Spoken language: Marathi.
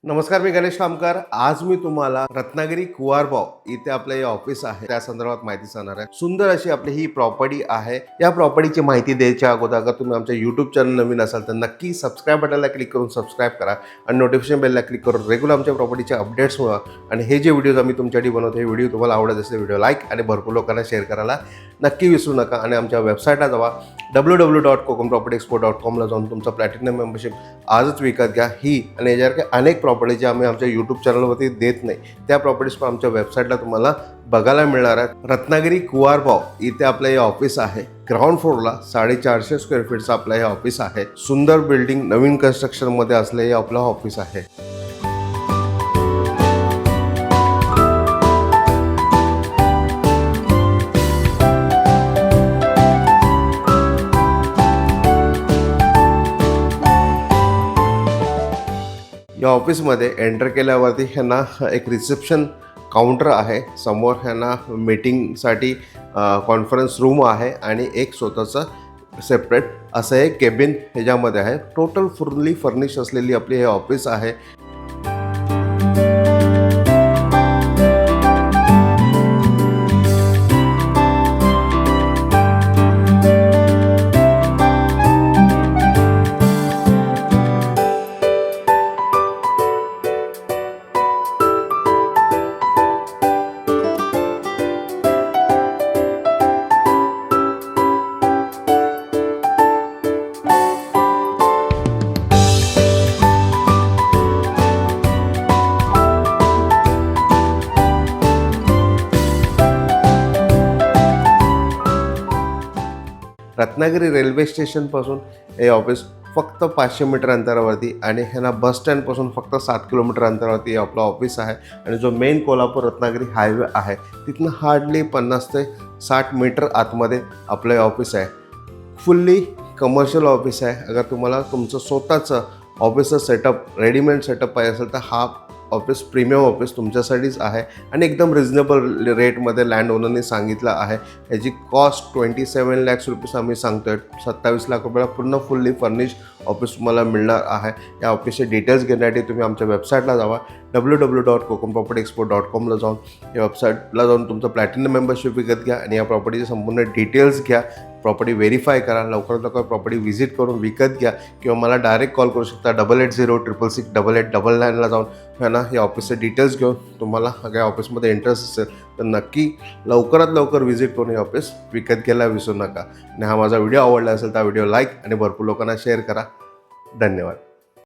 नमस्कार, मी गणेश कामकर। आज मी तुम्हाला रत्नागिरी कुवारबाव इथे आपलं हे ऑफिस आहे त्या संदर्भात माहिती सांगणार आहे। सुंदर अशी आपली ही प्रॉपर्टी आहे। या प्रॉपर्टीची माहिती द्यायच्या अगोदर अगर तुम्ही आमच्या यूट्यूब चॅनल नवीन असाल तर नक्की सबस्क्राईब बटनला क्लिक करून सबस्क्राईब करा आणि नोटिफिकेशन बेलला क्लिक करून रेग्युलर आमच्या प्रॉपर्टीचे अपडेट्स मिळवा। आणि हे जे व्हिडिओज आम्ही तुमच्यासाठी बनवतो हे व्हिडिओ तुम्हाला आवडत असेल व्हिडिओ लाईक आणि भरपूर लोकांना शेअर करायला नक्की विसरू नका। आणि आमच्या वेबसाईटला जावा www.kokumpropertyexpo.com ला जाऊन तुमचा प्लॅटिनम मेंबरशिप आजच विकत घ्या। ही आणि यासारख्या अनेक प्रॉपर्टी ज्या आम्ही आमच्या यूट्यूब चॅनलवरती देत नाही त्या प्रॉपर्टीज पण आमच्या वेबसाईटला तुम्हाला बघायला मिळणार आहेत। रत्नागिरी कुवारबाव इथे आपलं हे ऑफिस आहे। ग्राउंड फ्लोअरला 450 स्क्वेअर फीटचं आपलं हे ऑफिस आहे। सुंदर बिल्डिंग नवीन कन्स्ट्रक्शनमध्ये असले हे आपलं ऑफिस आहे। या ऑफिसमध्ये एंटर केल्यावरती ह्यांना एक रिसेप्शन काउंटर आहे। समोर ह्यांना मीटिंगसाठी कॉन्फरन्स रूम आहे आणि एक स्वतःचं सेपरेट असं एक केबिन ह्याच्यामध्ये आहे। टोटल फुल्ली फर्निश असलेली आपली हे ऑफिस आहे। रत्नागिरी रेल्वे स्टेशनपासून हे ऑफिस फक्त 500 मीटर अंतरावरती आणि ह्यांना बस स्टँडपासून फक्त 7 किलोमीटर अंतरावरती हे आपलं ऑफिस आहे। आणि जो मेन कोल्हापूर रत्नागिरी हायवे आहे तिथनं हार्डली 50 ते 60 मीटर आतमध्ये आपलं हे ऑफिस आहे। फुल्ली कमर्शियल ऑफिस आहे। अगर तुम्हाला तुमचं स्वतःचं ऑफिसचं सेटअप रेडीमेड सेटअप पाहिजे असेल तर हा ऑफिस प्रीमियम ऑफिस तुमच्यासाठीच आहे। आणि एकदम रिजनेबल रेटमध्ये लँड ओनरने सांगितलं आहे। याची कॉस्ट 27 लाख रुपीज आम्ही सांगतोय। 27 लाख रुपयाला पूर्ण फुल्ली फर्निश ऑफिस तुम्हाला मिळणार आहे। या ऑफिसचे डिटेल्स घेण्यासाठी तुम्ही आमच्या वेबसाईटला जावा www.kokumpropertyexpo.com ला जाऊन या वेबसाईटला जाऊन तुमचं प्लॅटिनम मेंबरशिप विकत घ्या आणि या प्रॉपर्टीचे संपूर्ण डिटेल्स घ्या। प्रॉपर्टी व्हेरीफाय करा। लवकरात लवकर प्रॉपर्टी व्हिजिट करून विकत घ्या किंवा मला डायरेक्ट कॉल करू शकता 8806668899 ला जाऊन ह्यांना या ऑफिसचे डिटेल्स घेऊन तुम्हाला या ऑफिसमध्ये इंटरेस्ट असेल तर नक्की लवकरात लवकर व्हिजिट करून हे ऑफिस विकत घ्यायला विसरू नका। आणि हा माझा व्हिडिओ आवडला असेल तर व्हिडिओ लाईक आणि भरपूर लोकांना शेअर करा। धन्यवाद।